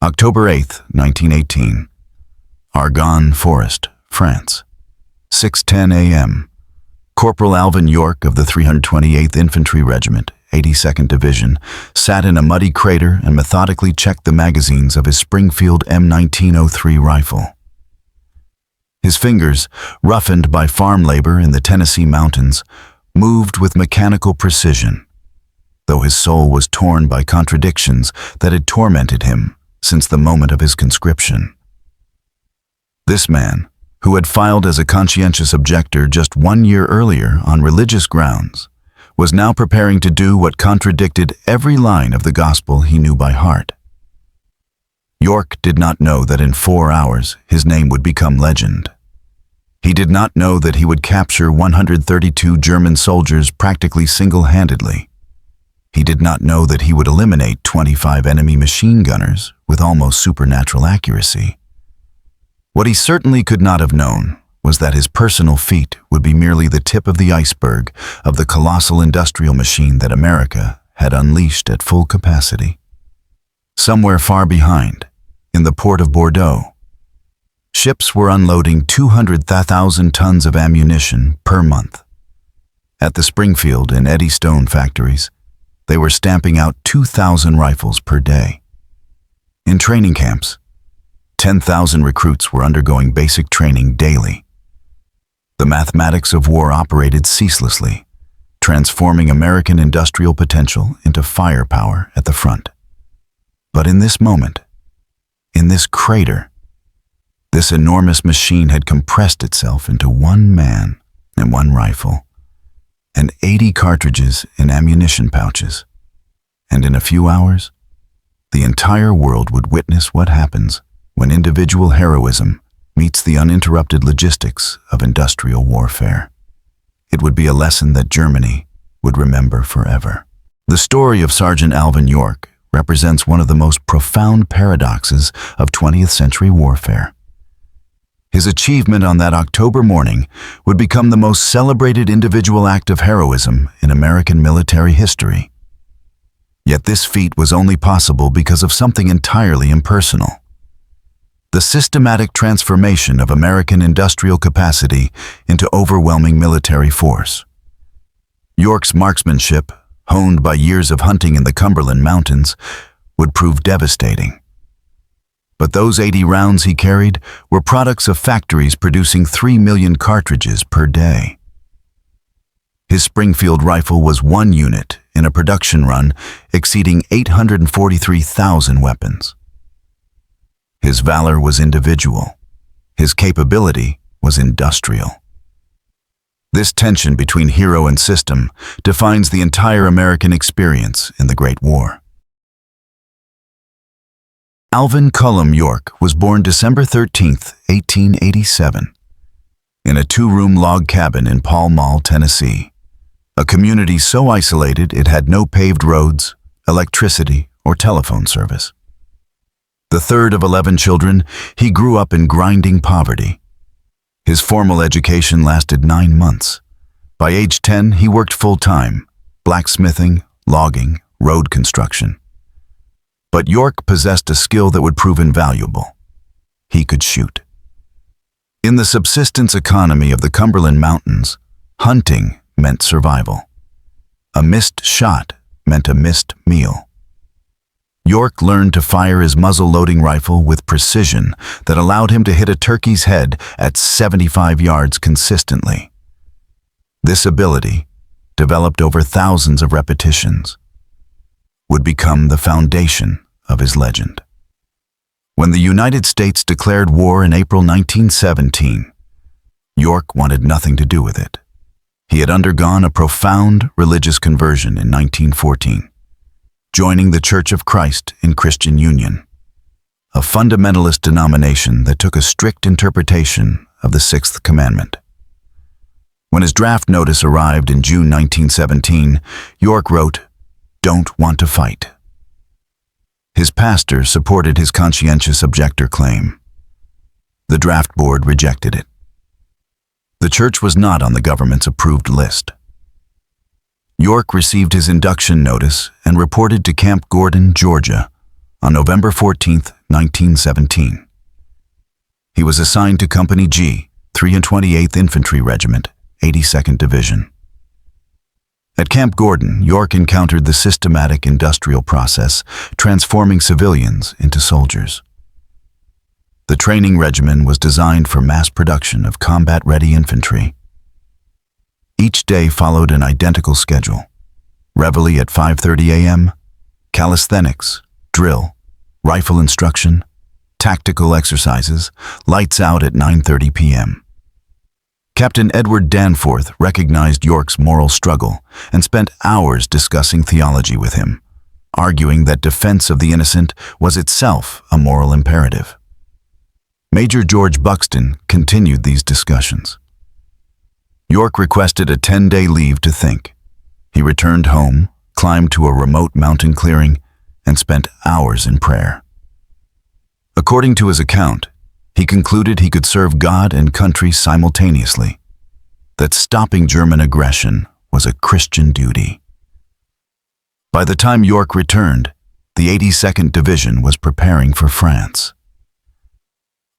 October 8, 1918. Argonne Forest, France. 6:10 a.m. Corporal Alvin York of the 328th Infantry Regiment, 82nd Division, sat in a muddy crater and methodically checked the magazines of his Springfield M1903 rifle. His fingers, roughened by farm labor in the Tennessee mountains, moved with mechanical precision, though his soul was torn by contradictions that had tormented him since the moment of his conscription. This man, who had filed as a conscientious objector just 1 year earlier on religious grounds, was now preparing to do what contradicted every line of the gospel he knew by heart. York did not know that in 4 hours his name would become legend. He did not know that he would capture 132 German soldiers practically single-handedly. He did not know that he would eliminate 25 enemy machine gunners with almost supernatural accuracy. What he certainly could not have known was that his personal feat would be merely the tip of the iceberg of the colossal industrial machine that America had unleashed at full capacity. Somewhere far behind, in the port of Bordeaux, ships were unloading 200,000 tons of ammunition per month. At the Springfield and Eddystone factories, they were stamping out 2,000 rifles per day. In training camps, 10,000 recruits were undergoing basic training daily. The mathematics of war operated ceaselessly, transforming American industrial potential into firepower at the front. But in this moment, in this crater, this enormous machine had compressed itself into one man and one rifle, and 80 cartridges in ammunition pouches. And in a few hours, the entire world would witness what happens when individual heroism meets the uninterrupted logistics of industrial warfare. It would be a lesson that Germany would remember forever. The story of Sergeant Alvin York represents one of the most profound paradoxes of 20th century warfare. His achievement on that October morning would become the most celebrated individual act of heroism in American military history. Yet this feat was only possible because of something entirely impersonal: the systematic transformation of American industrial capacity into overwhelming military force. York's marksmanship, honed by years of hunting in the Cumberland Mountains, would prove devastating. But those 80 rounds he carried were products of factories producing 3 million cartridges per day. His Springfield rifle was one unit in a production run exceeding 843,000 weapons. His valor was individual. His capability was industrial. This tension between hero and system defines the entire American experience in the Great War. Alvin Cullum York was born December 13, 1887, in a 2-room log cabin in Pall Mall, Tennessee, a community so isolated it had no paved roads, electricity, or telephone service. The third of 11 children, he grew up in grinding poverty. His formal education lasted 9 months. By age 10, he worked full-time, blacksmithing, logging, road construction. But York possessed a skill that would prove invaluable. He could shoot. In the subsistence economy of the Cumberland Mountains, hunting meant survival. A missed shot meant a missed meal. York learned to fire his muzzle-loading rifle with precision that allowed him to hit a turkey's head at 75 yards consistently. This ability, developed over thousands of repetitions, would become the foundation of his legend. When the United States declared war in April 1917, York wanted nothing to do with it. He had undergone a profound religious conversion in 1914, joining the Church of Christ in Christian Union, a fundamentalist denomination that took a strict interpretation of the Sixth Commandment. When his draft notice arrived in June 1917, York wrote, "Don't want to fight." His pastor supported his conscientious objector claim. The draft board rejected it. The church was not on the government's approved list. York received his induction notice and reported to Camp Gordon, Georgia, on November 14, 1917. He was assigned to Company G, 328th Infantry Regiment, 82nd Division. At Camp Gordon, York encountered the systematic industrial process, transforming civilians into soldiers. The training regimen was designed for mass production of combat-ready infantry. Each day followed an identical schedule. Reveille at 5:30 a.m., calisthenics, drill, rifle instruction, tactical exercises, lights out at 9:30 p.m. Captain Edward Danforth recognized York's moral struggle and spent hours discussing theology with him, arguing that defense of the innocent was itself a moral imperative. Major George Buxton continued these discussions. York requested a 10-day leave to think. He returned home, climbed to a remote mountain clearing, and spent hours in prayer. According to his account, he concluded he could serve God and country simultaneously, that stopping German aggression was a Christian duty. By the time York returned, the 82nd Division was preparing for France.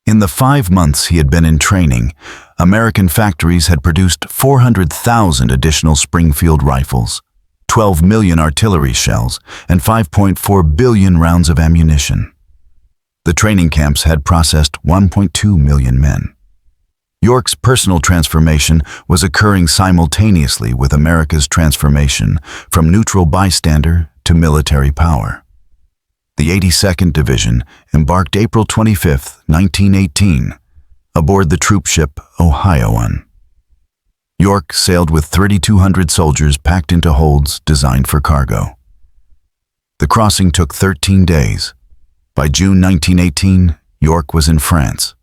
In the 5 months he had been in training, American factories had produced 400,000 additional Springfield rifles, 12 million artillery shells, and 5.4 billion rounds of ammunition. The training camps had processed 1.2 million men. York's personal transformation was occurring simultaneously with America's transformation from neutral bystander to military power. The 82nd Division embarked April 25, 1918, aboard the troop ship Ohio-1. York sailed with 3,200 soldiers packed into holds designed for cargo. The crossing took 13 days. By June 1918, York was in France,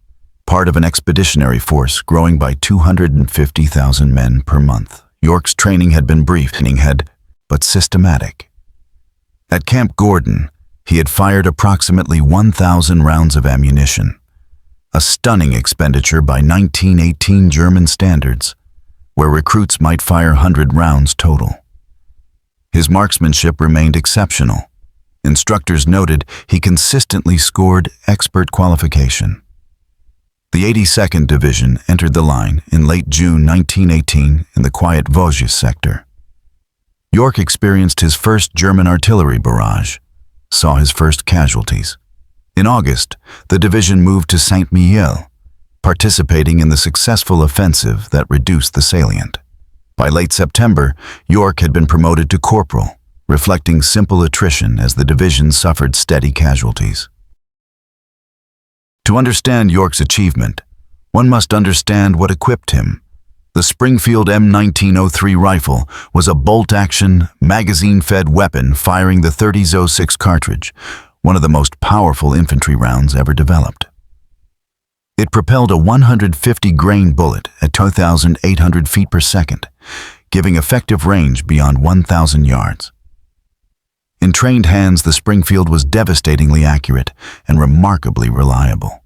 part of an expeditionary force growing by 250,000 men per month. York's training had been brief, but systematic. At Camp Gordon, he had fired approximately 1,000 rounds of ammunition, a stunning expenditure by 1918 German standards, where recruits might fire 100 rounds total. His marksmanship remained exceptional. Instructors noted he consistently scored expert qualification. The 82nd Division entered the line in late June 1918 in the quiet Vosges sector. York experienced his first German artillery barrage, saw his first casualties. In August, the division moved to Saint-Mihiel, participating in the successful offensive that reduced the salient. By late September, York had been promoted to corporal, reflecting simple attrition as the division suffered steady casualties. To understand York's achievement, one must understand what equipped him. The Springfield M1903 rifle was a bolt-action, magazine-fed weapon firing the 30-06 cartridge, one of the most powerful infantry rounds ever developed. It propelled a 150-grain bullet at 2,800 feet per second, giving effective range beyond 1,000 yards. In trained hands, the Springfield was devastatingly accurate and remarkably reliable.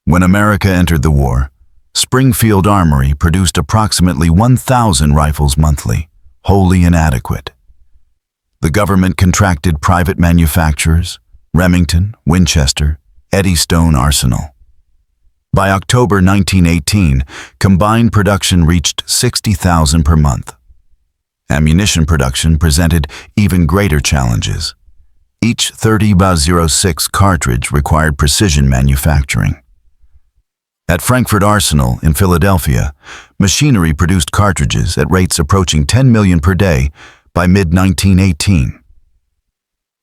When America entered the war, Springfield Armory produced approximately 1,000 rifles monthly, wholly inadequate. The government contracted private manufacturers, Remington, Winchester, Eddystone Arsenal. By October 1918, combined production reached 60,000 per month. Ammunition production presented even greater challenges. Each 30-06 cartridge required precision manufacturing. At Frankfurt Arsenal in Philadelphia, machinery produced cartridges at rates approaching 10 million per day by mid-1918.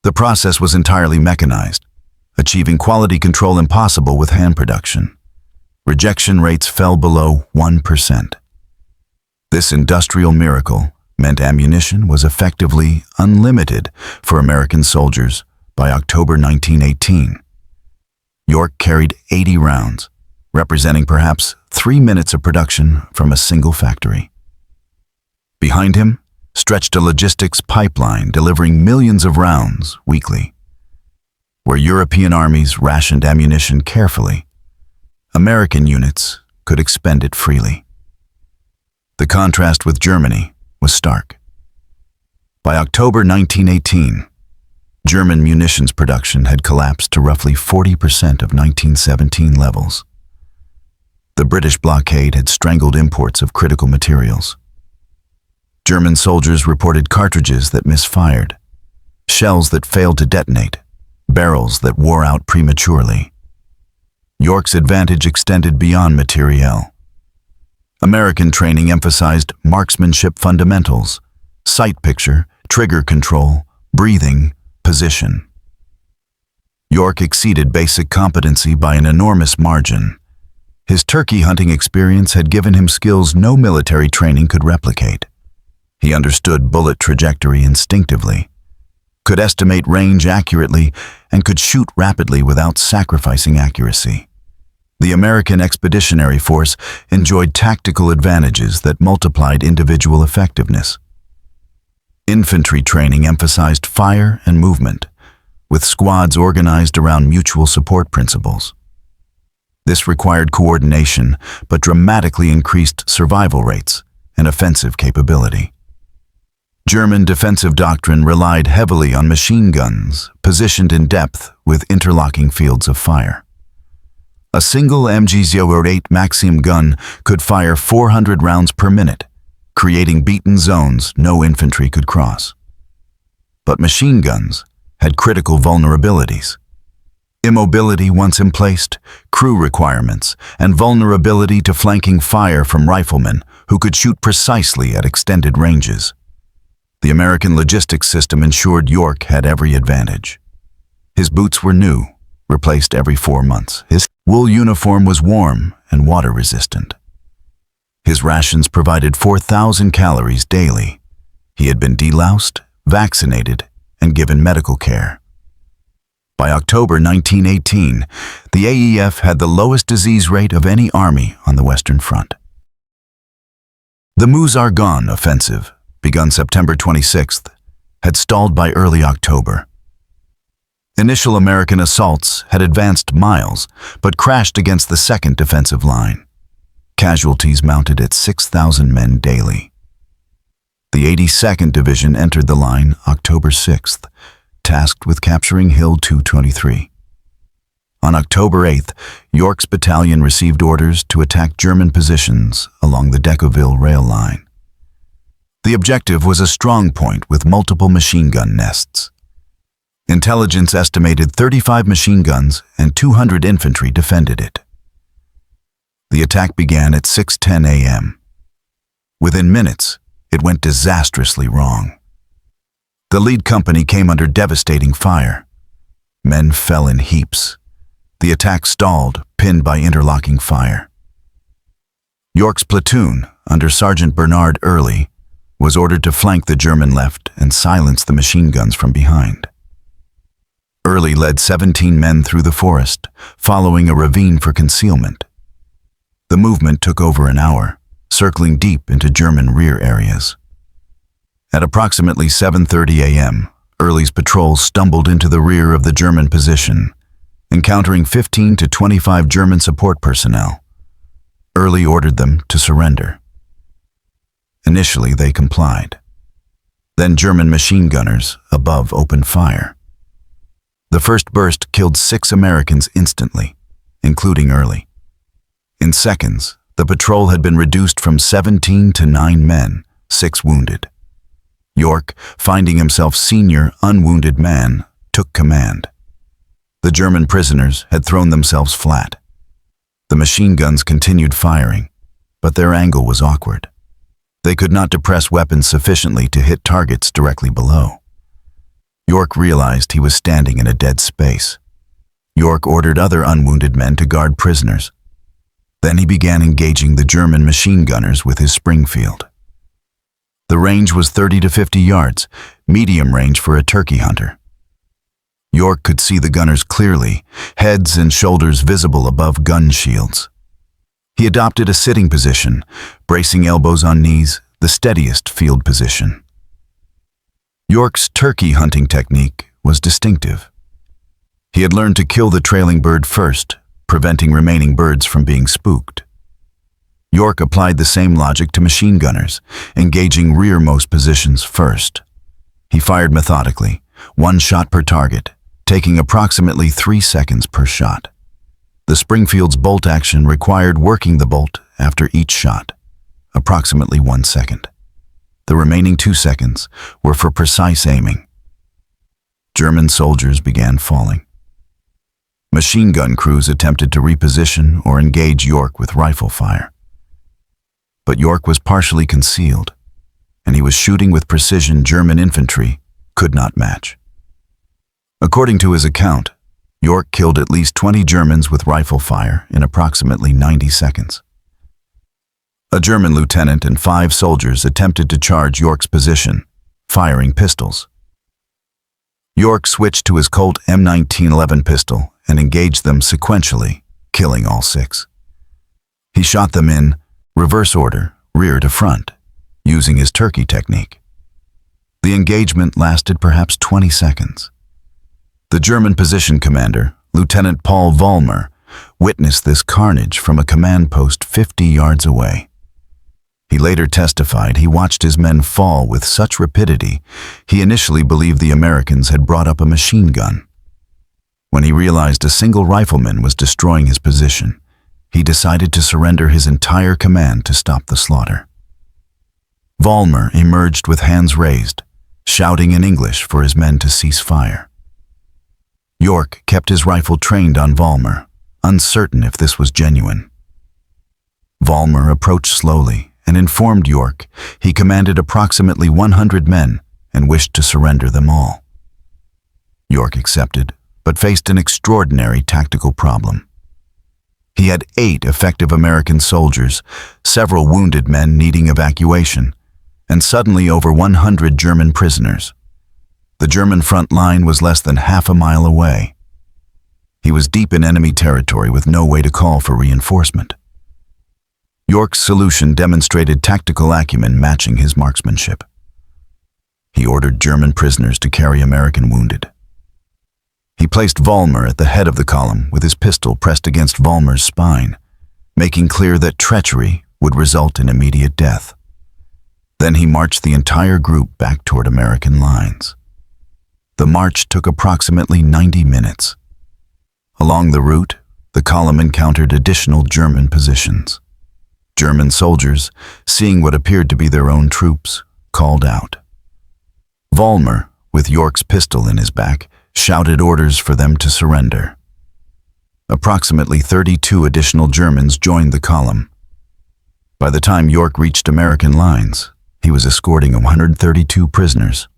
The process was entirely mechanized, achieving quality control impossible with hand production. Rejection rates fell below 1%. This industrial miracle meant ammunition was effectively unlimited for American soldiers by October 1918. York carried 80 rounds, representing perhaps 3 minutes of production from a single factory. Behind him stretched a logistics pipeline delivering millions of rounds weekly. Where European armies rationed ammunition carefully, American units could expend it freely. The contrast with Germany was stark. By October 1918, German munitions production had collapsed to roughly 40% of 1917 levels. The British blockade had strangled imports of critical materials. German soldiers reported cartridges that misfired, shells that failed to detonate, barrels that wore out prematurely. York's advantage extended beyond materiel. American training emphasized marksmanship fundamentals, sight picture, trigger control, breathing, position. York exceeded basic competency by an enormous margin. His turkey hunting experience had given him skills no military training could replicate. He understood bullet trajectory instinctively, could estimate range accurately, and could shoot rapidly without sacrificing accuracy. The American Expeditionary Force enjoyed tactical advantages that multiplied individual effectiveness. Infantry training emphasized fire and movement, with squads organized around mutual support principles. This required coordination, but dramatically increased survival rates and offensive capability. German defensive doctrine relied heavily on machine guns, positioned in depth with interlocking fields of fire. A single MG-08 Maxim gun could fire 400 rounds per minute, creating beaten zones no infantry could cross. But machine guns had critical vulnerabilities. Immobility once emplaced, crew requirements, and vulnerability to flanking fire from riflemen who could shoot precisely at extended ranges. The American logistics system ensured York had every advantage. His boots were new, replaced every 4 months. His wool uniform was warm and water-resistant. His rations provided 4,000 calories daily. He had been deloused, vaccinated, and given medical care. By October 1918, the AEF had the lowest disease rate of any army on the Western Front. The Meuse-Argonne Offensive, begun September 26th, had stalled by early October. Initial American assaults had advanced miles, but crashed against the second defensive line. Casualties mounted at 6,000 men daily. The 82nd Division entered the line October 6th, tasked with capturing Hill 223. On October 8th, York's battalion received orders to attack German positions along the Decauville rail line. The objective was a strong point with multiple machine gun nests. Intelligence estimated 35 machine guns and 200 infantry defended it. The attack began at 6:10 a.m. Within minutes, it went disastrously wrong. The lead company came under devastating fire. Men fell in heaps. The attack stalled, pinned by interlocking fire. York's platoon, under Sergeant Bernard Early, was ordered to flank the German left and silence the machine guns from behind. Early led 17 men through the forest, following a ravine for concealment. The movement took over an hour, circling deep into German rear areas. At approximately 7:30 a.m., Early's patrol stumbled into the rear of the German position, encountering 15 to 25 German support personnel. Early ordered them to surrender. Initially, they complied. Then German machine gunners above opened fire. The first burst killed 6 Americans instantly, including Early. In seconds, the patrol had been reduced from 17 to 9 men, 6 wounded. York, finding himself senior, unwounded man, took command. The German prisoners had thrown themselves flat. The machine guns continued firing, but their angle was awkward. They could not depress weapons sufficiently to hit targets directly below. York realized he was standing in a dead space. York ordered other unwounded men to guard prisoners. Then he began engaging the German machine gunners with his Springfield. The range was 30 to 50 yards, medium range for a turkey hunter. York could see the gunners clearly, heads and shoulders visible above gun shields. He adopted a sitting position, bracing elbows on knees, the steadiest field position. York's turkey hunting technique was distinctive. He had learned to kill the trailing bird first, preventing remaining birds from being spooked. York applied the same logic to machine gunners, engaging rearmost positions first. He fired methodically, one shot per target, taking approximately 3 seconds per shot. The Springfield's bolt action required working the bolt after each shot, approximately 1 second. The remaining 2 seconds were for precise aiming. German soldiers began falling. Machine gun crews attempted to reposition or engage York with rifle fire. But York was partially concealed, and he was shooting with precision German infantry could not match. According to his account, York killed at least 20 Germans with rifle fire in approximately 90 seconds. A German lieutenant and 5 soldiers attempted to charge York's position, firing pistols. York switched to his Colt M1911 pistol and engaged them sequentially, killing all 6. He shot them in reverse order, rear to front, using his turkey technique. The engagement lasted perhaps 20 seconds. The German position commander, Lieutenant Paul Vollmer, witnessed this carnage from a command post 50 yards away. He later testified he watched his men fall with such rapidity, he initially believed the Americans had brought up a machine gun. When he realized a single rifleman was destroying his position, he decided to surrender his entire command to stop the slaughter. Vollmer emerged with hands raised, shouting in English for his men to cease fire. York kept his rifle trained on Vollmer, uncertain if this was genuine. Vollmer approached slowly and informed York he commanded approximately 100 men and wished to surrender them all. York accepted, but faced an extraordinary tactical problem. He had 8 effective American soldiers, several wounded men needing evacuation, and suddenly over 100 German prisoners. The German front line was less than half a mile away. He was deep in enemy territory with no way to call for reinforcement. York's solution demonstrated tactical acumen matching his marksmanship. He ordered German prisoners to carry American wounded. He placed Vollmer at the head of the column with his pistol pressed against Vollmer's spine, making clear that treachery would result in immediate death. Then he marched the entire group back toward American lines. The march took approximately 90 minutes. Along the route, the column encountered additional German positions. German soldiers, seeing what appeared to be their own troops, called out. Vollmer, with York's pistol in his back, shouted orders for them to surrender. Approximately 32 additional Germans joined the column. By the time York reached American lines, he was escorting 132 prisoners.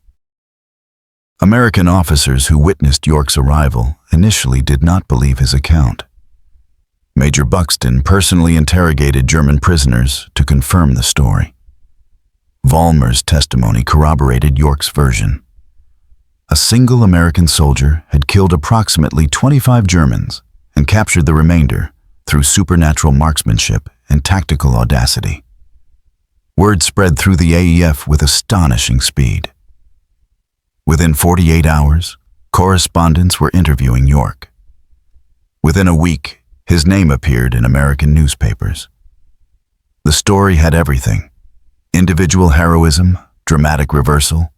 American officers who witnessed York's arrival initially did not believe his account. Major Buxton personally interrogated German prisoners to confirm the story. Vollmer's testimony corroborated York's version. A single American soldier had killed approximately 25 Germans and captured the remainder through supernatural marksmanship and tactical audacity. Word spread through the AEF with astonishing speed. Within 48 hours, correspondents were interviewing York. Within a week, his name appeared in American newspapers. The story had everything: individual heroism, dramatic reversal,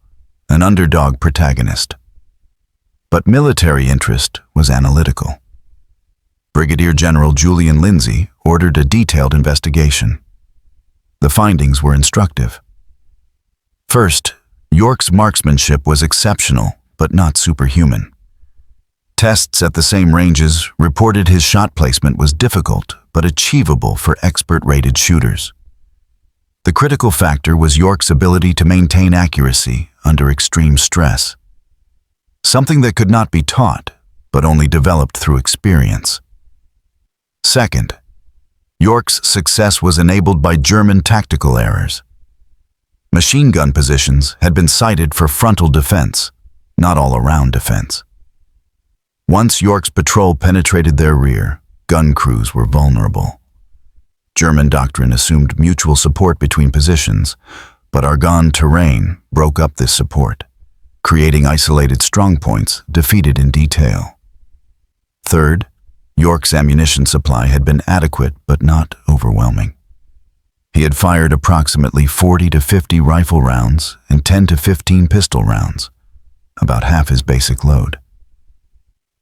an underdog protagonist. But military interest was analytical. Brigadier General Julian Lindsay ordered a detailed investigation. The findings were instructive. First, York's marksmanship was exceptional, but not superhuman. Tests at the same ranges reported his shot placement was difficult, but achievable for expert-rated shooters. The critical factor was York's ability to maintain accuracy under extreme stress, something that could not be taught, but only developed through experience. Second, York's success was enabled by German tactical errors. Machine gun positions had been sited for frontal defense, not all-around defense. Once York's patrol penetrated their rear, gun crews were vulnerable. German doctrine assumed mutual support between positions, but Argonne terrain broke up this support, creating isolated strongpoints defeated in detail. Third, York's ammunition supply had been adequate but not overwhelming. He had fired approximately 40 to 50 rifle rounds and 10 to 15 pistol rounds, about half his basic load.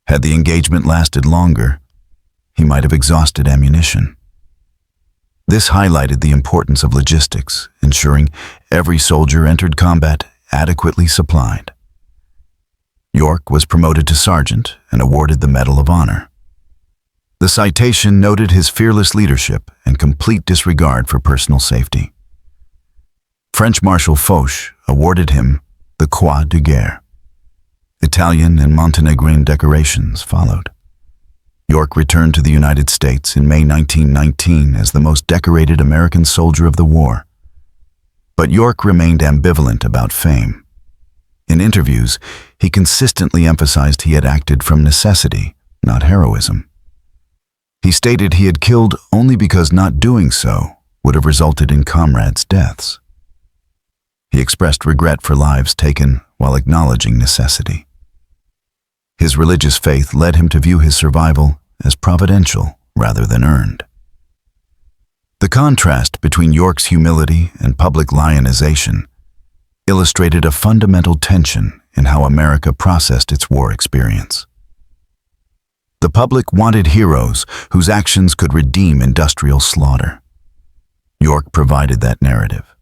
Had the engagement lasted longer, he might have exhausted ammunition. This highlighted the importance of logistics, ensuring every soldier entered combat adequately supplied. York was promoted to sergeant and awarded the Medal of Honor. The citation noted his fearless leadership and complete disregard for personal safety. French Marshal Foch awarded him the Croix de Guerre. Italian and Montenegrin decorations followed. York returned to the United States in May 1919 as the most decorated American soldier of the war. But York remained ambivalent about fame. In interviews, he consistently emphasized he had acted from necessity, not heroism. He stated he had killed only because not doing so would have resulted in comrades' deaths. He expressed regret for lives taken while acknowledging necessity. His religious faith led him to view his survival as providential rather than earned. The contrast between York's humility and public lionization illustrated a fundamental tension in how America processed its war experience. The public wanted heroes whose actions could redeem industrial slaughter. York provided that narrative.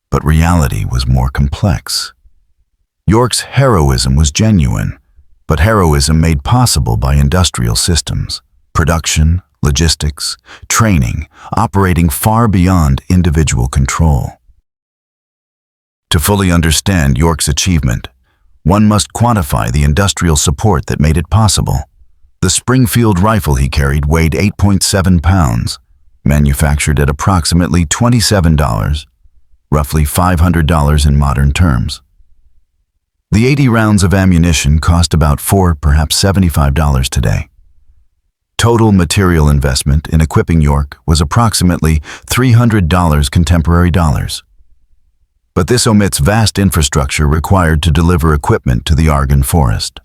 But reality was more complex. York's heroism was genuine, but heroism made possible by industrial systems, production, logistics, training, operating far beyond individual control. To fully understand York's achievement, one must quantify the industrial support that made it possible. The Springfield rifle he carried weighed 8.7 pounds, manufactured at approximately $27, roughly $500 in modern terms. The 80 rounds of ammunition cost about $4, perhaps $75 today. Total material investment in equipping York was approximately $300 contemporary dollars. But this omits vast infrastructure required to deliver equipment to the Argonne Forest.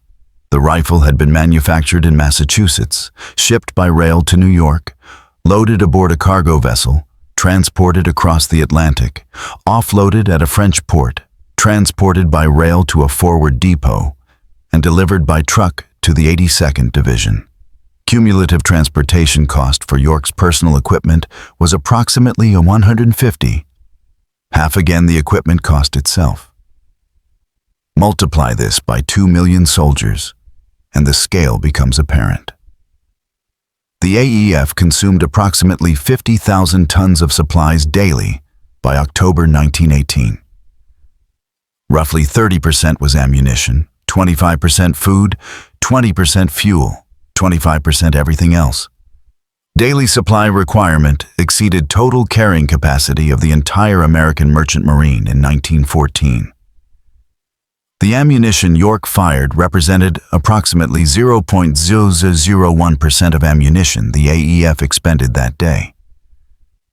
The rifle had been manufactured in Massachusetts, shipped by rail to New York, loaded aboard a cargo vessel, transported across the Atlantic, offloaded at a French port, transported by rail to a forward depot, and delivered by truck to the 82nd Division. Cumulative transportation cost for York's personal equipment was approximately $150, half again the equipment cost itself. Multiply this by 2 million soldiers, and the scale becomes apparent. The AEF consumed approximately 50,000 tons of supplies daily by October 1918. Roughly 30% was ammunition, 25% food, 20% fuel, 25% everything else. Daily supply requirement exceeded total carrying capacity of the entire American Merchant Marine in 1914. The ammunition York fired represented approximately 0.0001% of ammunition the AEF expended that day.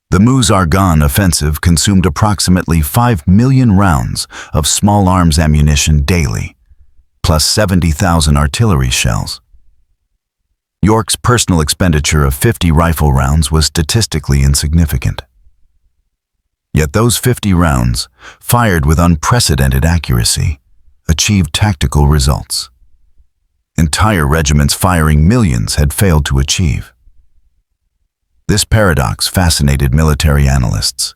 The Meuse-Argonne Offensive consumed approximately 5 million rounds of small arms ammunition daily, plus 70,000 artillery shells. York's personal expenditure of 50 rifle rounds was statistically insignificant. Yet those 50 rounds, fired with unprecedented accuracy, achieved tactical results. Entire regiments firing millions had failed to achieve. This paradox fascinated military analysts.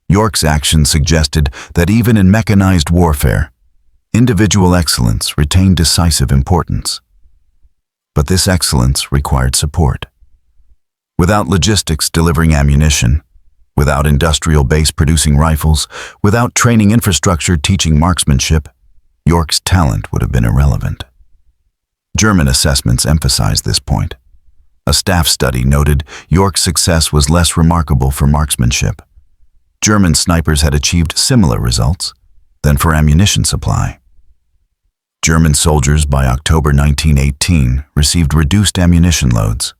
York's actions suggested that even in mechanized warfare, individual excellence retained decisive importance. But this excellence required support. Without logistics delivering ammunition, without industrial base producing rifles, without training infrastructure teaching marksmanship, York's talent would have been irrelevant. German assessments emphasized this point. A staff study noted York's success was less remarkable for marksmanship. German snipers had achieved similar results than for ammunition supply. German soldiers by October 1918 received reduced ammunition loads,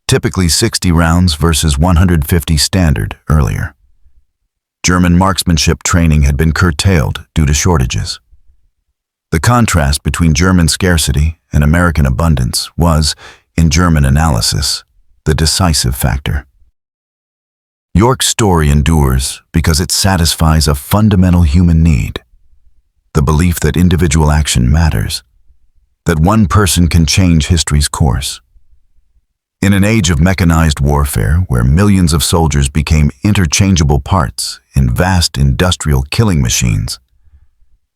typically 60 rounds versus 150 standard earlier. German marksmanship training had been curtailed due to shortages. The contrast between German scarcity and American abundance was, in German analysis, the decisive factor. York's story endures because it satisfies a fundamental human need. the belief that individual action matters, that one person can change history's course. In an age of mechanized warfare where millions of soldiers became interchangeable parts in vast industrial killing machines,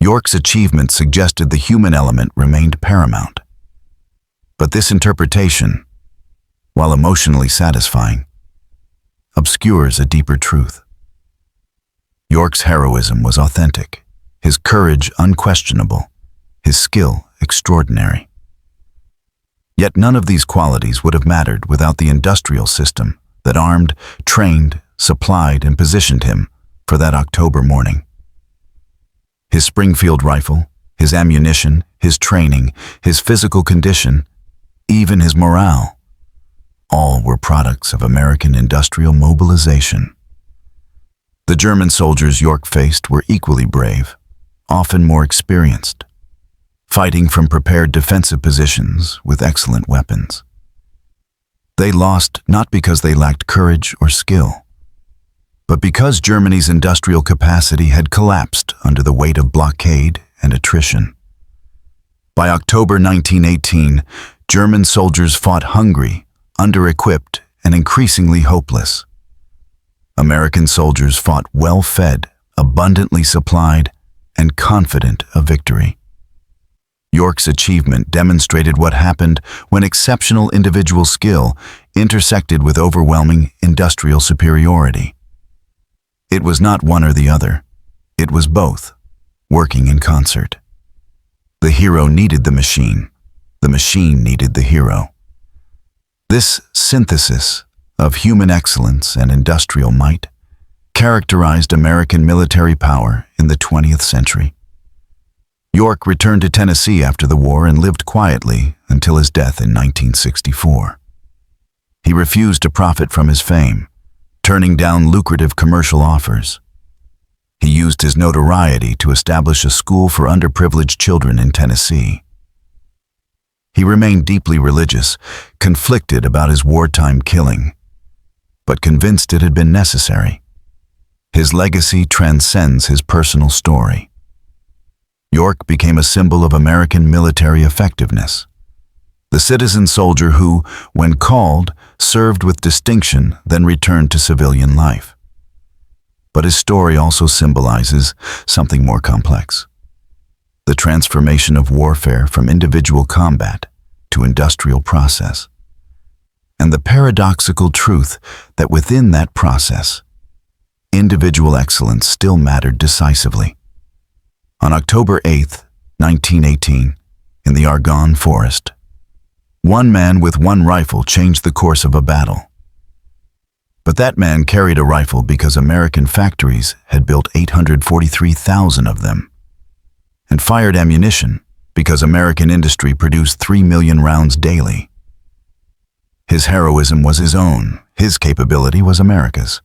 York's achievement suggested the human element remained paramount. But this interpretation, while emotionally satisfying, obscures a deeper truth. York's heroism was authentic, his courage unquestionable, his skill extraordinary. Yet none of these qualities would have mattered without the industrial system that armed, trained, supplied, and positioned him for that October morning. His Springfield rifle, his ammunition, his training, his physical condition, even his morale, all were products of American industrial mobilization. The German soldiers York faced were equally brave, often more experienced, fighting from prepared defensive positions with excellent weapons. They lost not because they lacked courage or skill, but because Germany's industrial capacity had collapsed under the weight of blockade and attrition. By October 1918, German soldiers fought hungry, under-equipped, and increasingly hopeless. American soldiers fought well-fed, abundantly supplied, and confident of victory. York's achievement demonstrated what happened when exceptional individual skill intersected with overwhelming industrial superiority. It was not one or the other. It was both, working in concert. The hero needed the machine needed the hero. This synthesis of human excellence and industrial might characterized American military power in the 20th century. York returned to Tennessee after the war and lived quietly until his death in 1964. He refused to profit from his fame, turning down lucrative commercial offers. He used his notoriety to establish a school for underprivileged children in Tennessee. He remained deeply religious, conflicted about his wartime killing, but convinced it had been necessary. His legacy transcends his personal story. York became a symbol of American military effectiveness. The citizen soldier who, when called, served with distinction, then returned to civilian life. But his story also symbolizes something more complex: the transformation of warfare from individual combat to industrial process, and the paradoxical truth that within that process, individual excellence still mattered decisively. On October 8, 1918, in the Argonne Forest, one man with one rifle changed the course of a battle. But that man carried a rifle because American factories had built 843,000 of them, and fired ammunition because American industry produced 3 million rounds daily. His heroism was his own, his capability was America's.